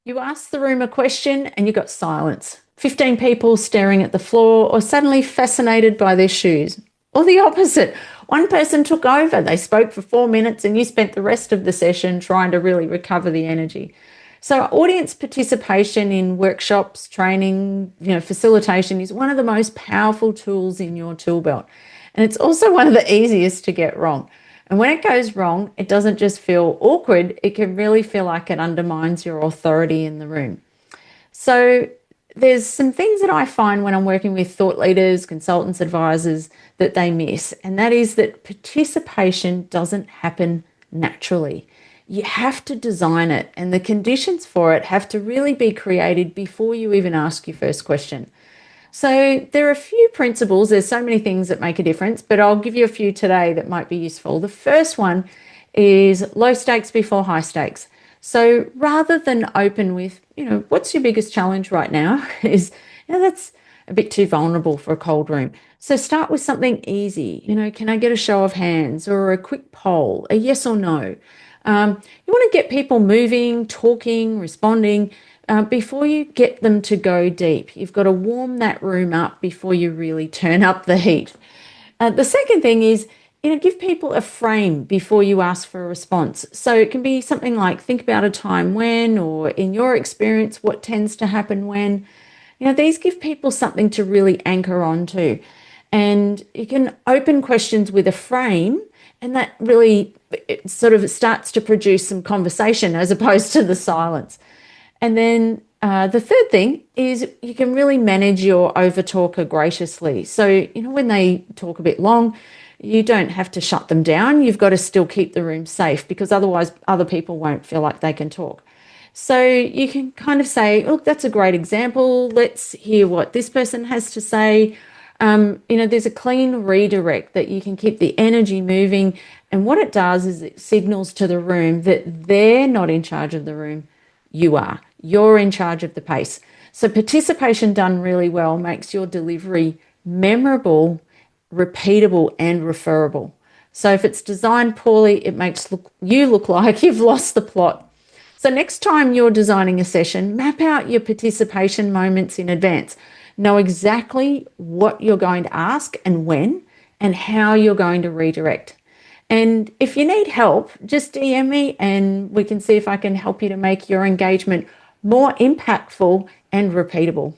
You ask the room a question and you got silence. 15 people staring at the floor or suddenly fascinated by their shoes. Or the opposite. One person took over. They spoke for 4 minutes and you spent the rest of the session trying to really recover the energy. So audience participation in workshops, training, facilitation is one of the most powerful tools in your tool belt. And it's also one of the easiest to get wrong. And when it goes wrong, it doesn't just feel awkward, it can really feel like it undermines your authority in the room. So there's some things that I find when I'm working with thought leaders, consultants, advisors that they miss, and that is that participation doesn't happen naturally. You have to design it, and the conditions for it have to really be created before you even ask your first question. So there are a few principles. There's so many things that make a difference, but I'll give you a few today that might be useful. The first one is low stakes before high stakes. So rather than open with, what's your biggest challenge right now, is, that's a bit too vulnerable for a cold room. So start with something easy. Can I get a show of hands or a quick poll, a yes or no? You want to get people moving, talking, responding before you get them to go deep. You've got to warm that room up before you really turn up the heat. The second thing is, give people a frame before you ask for a response. So it can be something like, think about a time when, or in your experience, what tends to happen when. These give people something to really anchor onto. And you can open questions with a frame, and that really it sort of starts to produce some conversation as opposed to the silence. And then the third thing is you can really manage your overtalker graciously. So, when they talk a bit long, you don't have to shut them down. You've got to still keep the room safe, because otherwise other people won't feel like they can talk. So you can kind of say, look, that's a great example. Let's hear what this person has to say. There's a clean redirect that you can keep the energy moving. And what it does is it signals to the room that they're not in charge of the room. You are. You're in charge of the pace. So participation done really well makes your delivery memorable, repeatable, and referable. So if it's designed poorly, it makes you look like you've lost the plot. So next time you're designing a session, map out your participation moments in advance. Know exactly what you're going to ask and when, and how you're going to redirect. And if you need help, just DM me and we can see if I can help you to make your engagement more impactful and repeatable.